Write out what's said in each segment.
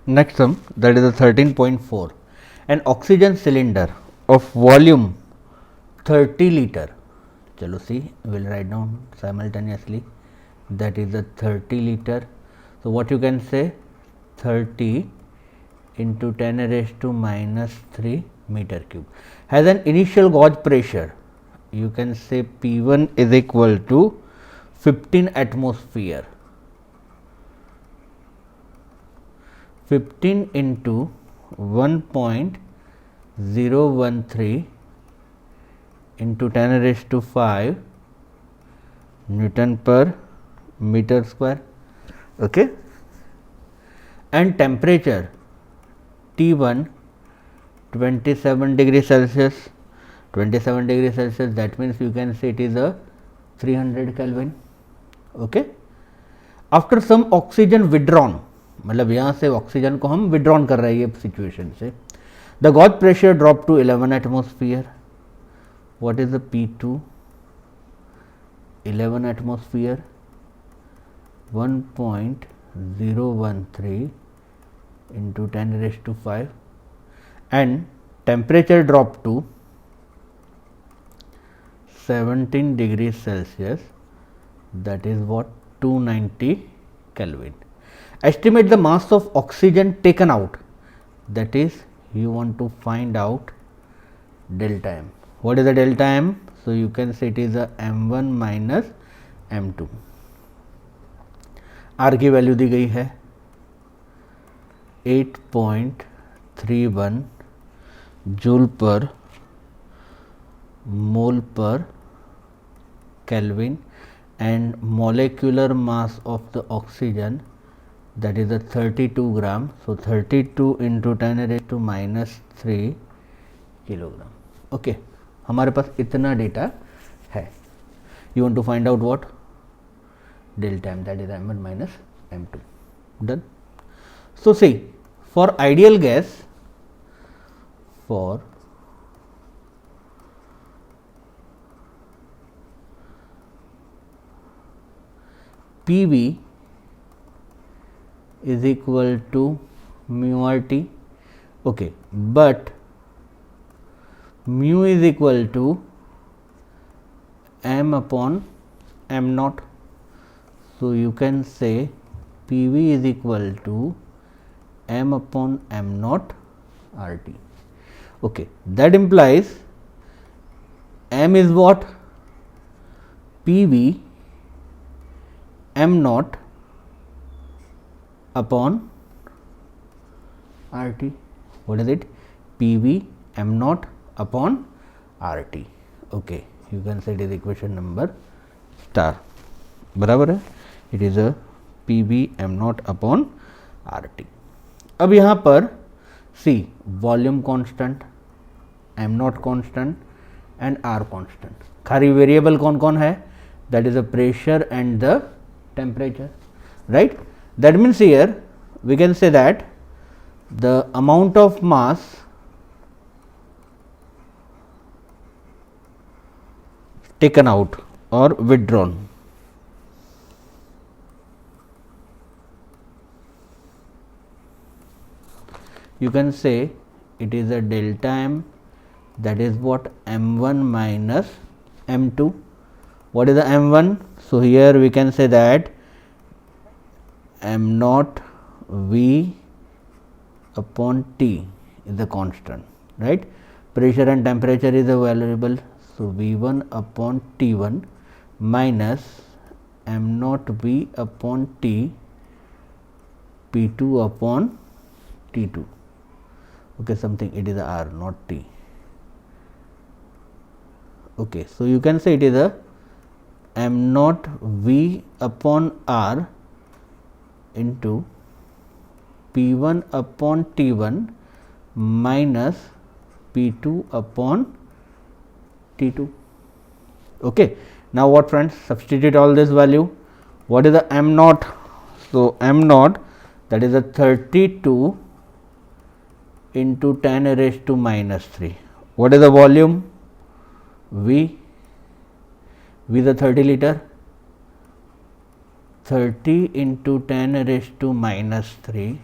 Next sum, that is a 13.4. An oxygen cylinder of volume 30 liter. Chalo see, we will write down simultaneously. That is a 30 liter. So what you can say, 30 into 10 raised to minus 3 meter cube has an initial gauge pressure. You can say P1 is equal to 15 atmosphere. 15 into 1.013 into 10 raised to 5 Newton per meter square. Okay. And temperature T1 27 degrees Celsius. 27 degrees Celsius, that means you can say it is a 300 Kelvin. Okay. After some oxygen withdrawn, मतलब यहाँ से oxygen को हम withdrawn कर रहे हैं ये situation से, the gauge pressure drop to 11 atmosphere. What is the P2? 11 atmosphere, 1.013 into 10 raised to 5, and temperature drop to 17 degrees Celsius, that is what, 290 Kelvin. Estimate the mass of oxygen taken out, that is you want to find out delta M. What is the delta M? So you can say it is a M1 minus M2. R की value दी गई है 8.31 joule पर मोल पर Kelvin, and molecular mass of the oxygen, that is a 32 gram. So 32 into 10 raised to minus 3 kilogram. Okay, हमारे पास इतना data है. You want to find out what? Delta M, that is M1 minus M2. Done. So see, for ideal gas, for PV is equal to mu RT. Okay, but mu is equal to M upon M naught. So you can say PV is equal to M upon M naught RT. Okay, that implies M is what? PV M naught upon RT. What is it? PV M naught upon RT. Okay, you can say it is equation number star. बराबर है. It is a PV M naught upon RT. अब यहाँ पर C volume constant, M naught constant and R constant. खाली variable कौन कौन है? That is the pressure and the temperature, right? That means here we can say that the amount of mass taken out or withdrawn, you can say it is a delta M, that is what, M1 minus M2. What is the M1? So here we can say that M naught V upon T is the constant, right? Pressure and temperature is a variable. So V1 upon T1 minus M naught V upon T P2 upon T2. Okay, something, it is a R, not T. Okay, so you can say it is a M naught V upon R into P1 upon T1 minus P2 upon T2. Okay. Now what friends? Substitute all this value. What is the M naught? So M naught, that is a 32 into 10 raised to minus 3. What is the volume? V is a 30 liter. 30 into 10 raised to minus 3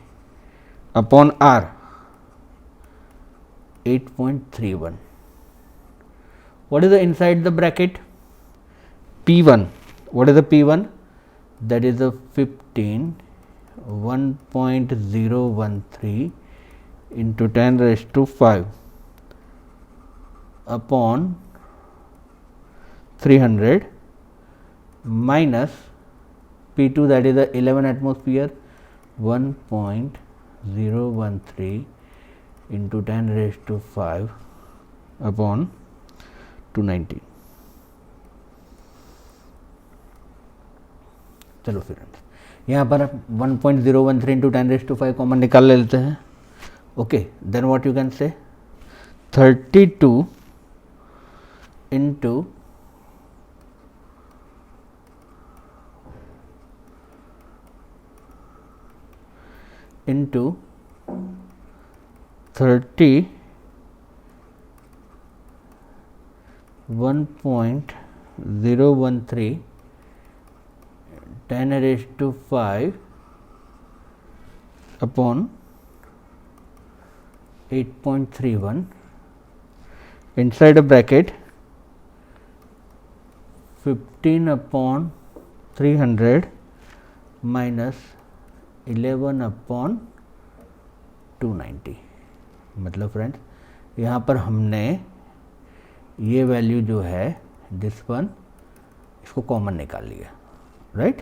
upon R 8.31. What is the inside the bracket? P1. What is the P1? That is the 15 1.013 into 10 raised to 5 upon 300 minus P2, that is the 11 atmosphere, 1.013 into 10 raised to 5 upon 290. चलो फिर यहाँ पर 1.013 into 10 raise to 5 common निकाल लेते हैं. Okay, then what you can say 32 into 30 1.013 10 raised to 5 upon 8.31 inside a bracket 15 upon 300 minus 11 upon 290. मतलब friends यहाँ पर हमने ये वैल्यू जो है दिस वन इसको कॉमन निकाल लिया, right.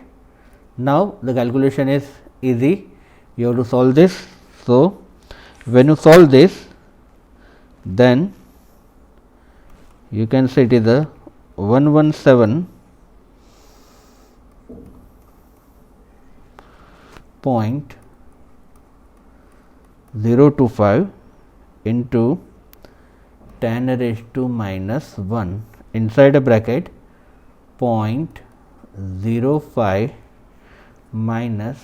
Now the calculation is easy. You have to solve this. So when you solve this, then you can say it is a 117.025 into 10 raised to minus 1 inside a bracket 0.05 minus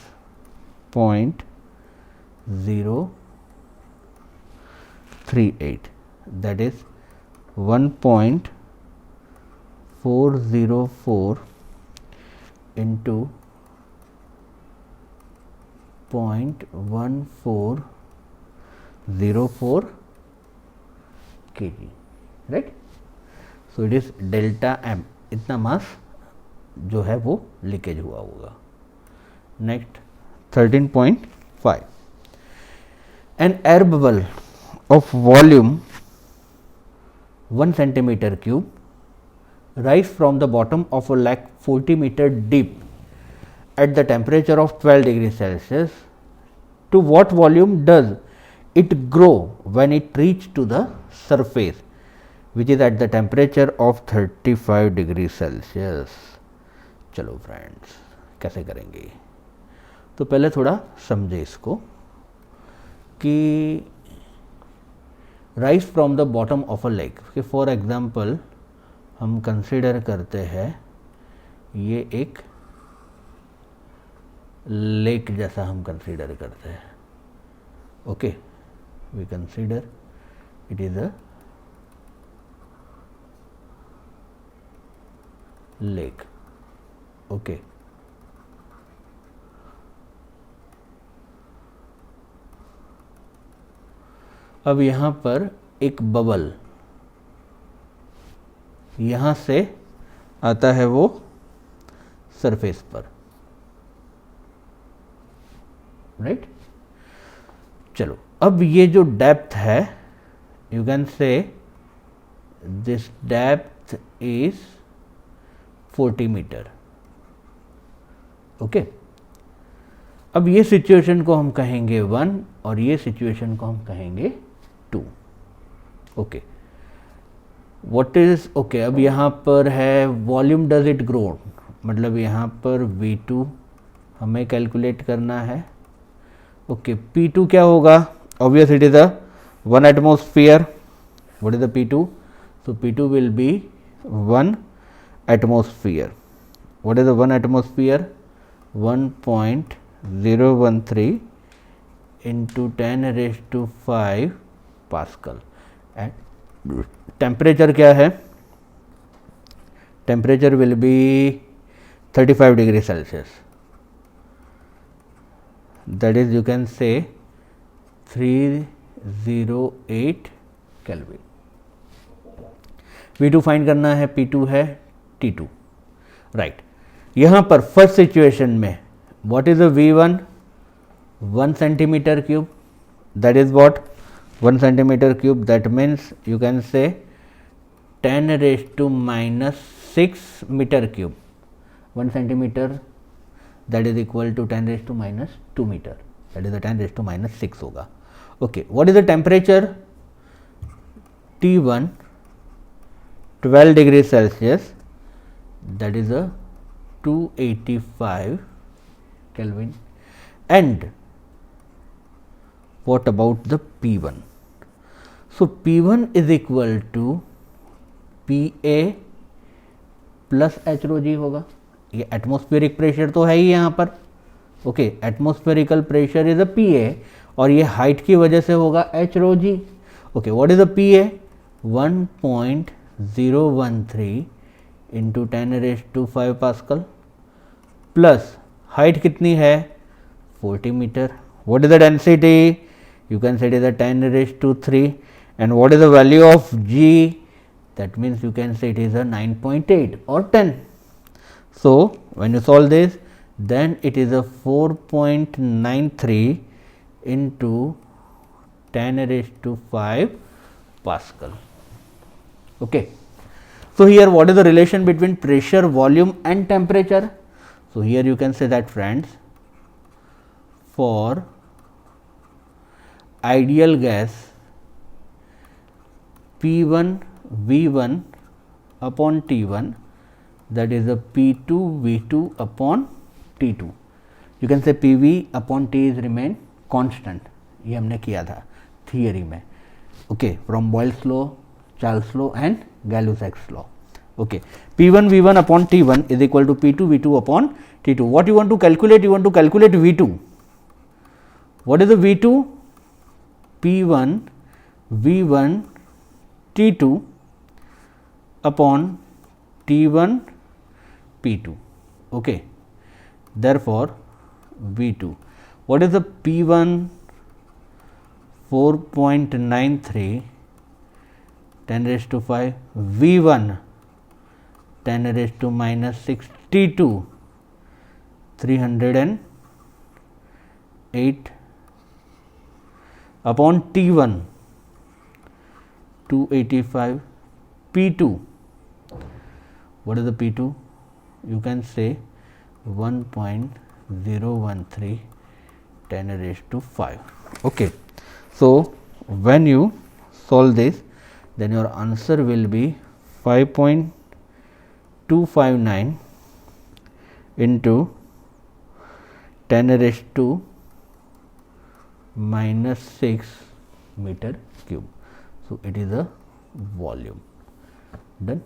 0.038, that is 1.404 into 0.1404 kg, right. So it is delta m, इतना मास जो है वो leakage हुआ होगा. Next 13.5, an air bubble of volume 1 centimeter cube rise from the bottom of a lake 40 meter deep at the temperature of 12 degrees Celsius. To what volume does it grow when it reach to the surface, which is at the temperature of 35 degrees Celsius. चलो friends कैसे करेंगे, तो पहले थोड़ा समझे इसको कि rise from the bottom of a lake कि फॉर एग्जांपल हम कंसीडर करते हैं ये एक लेक जैसा हम कंसीडर करते हैं. Okay, we consider it is a lake. Okay, अब यहाँ पर एक बबल यहाँ से आता है वो सरफेस पर, राइट. चलो अब ये जो डेप्थ है you can say this depth is 40 metre. Okay, अब ये सिचुएशन को हम कहेंगे 1 और ये सिचुएशन को हम कहेंगे 2. ओके, व्हाट इज ओके, अब यहाँ पर है वॉल्यूम डज इट ग्रो, मतलब यहाँ पर V2 हमें कैलकुलेट करना है. ओके, P2 क्या होगा, obvious it is a 1 atmosphere. What is the P2, so P2 will be 1 atmosphere. What is the 1 atmosphere, 1.013 into 10 raised to 5 pascal. And temperature क्या है, temperature will be 35 degree Celsius. That is you can से 308 kelvin. V2 find करना है, P2 है T2, right. यहाँ पर first situation में what is a V1, 1 centimetre cube, that is what 1 centimetre cube, that means you can say 10⁻⁻6 metre cube. 1 centimetre that is equal to 10⁻⁻2 metre, that is 10⁻⁻6 होगा। Okay, what is the temperature? T1 12 degree Celsius, that is a 285 Kelvin. And what about the P1? So P1 is equal to PA plus H rho G होगा। ये atmospheric pressure तो है ही यहाँ पर, okay, atmospherical pressure is a PA और ये height की वजह से होगा H rho G. Okay, what is a PA? 1.013 into 10⁻⁵ pascal plus height कितनी है 40 metre. What is the density? You can say it is 10⁻³ and what is the value of G? That means you can say it is 9.8 और 10। So when you solve this then it is 4.93 into 10⁻⁵ pascal. Okay, so here what is the relation between pressure, volume and temperature? So here you can say that friends, for ideal gas P1 V1 upon T1, that is a P2 V2 upon T2. You can say PV upon T is remain constant. ये हमने किया था theory में, okay, from Boyle's law, Charles law and Gay Lussac's law. Okay, P1 V1 upon T1 is equal to P2 V2 upon T2. What you want to calculate? You want to calculate V2. What is the V2? P1 V1 T2 upon T1 P2. Okay, therefore V2. What is the P1? 4.93 10⁻⁵, V1 10⁻⁻6, T2 308 upon T1 285, P2. What is the P2? You can say 1.013 10⁻⁵. Okay, so when you solve this, then your answer will be 5.259 into 10⁻⁻6 meter cube. So it is a volume. Done.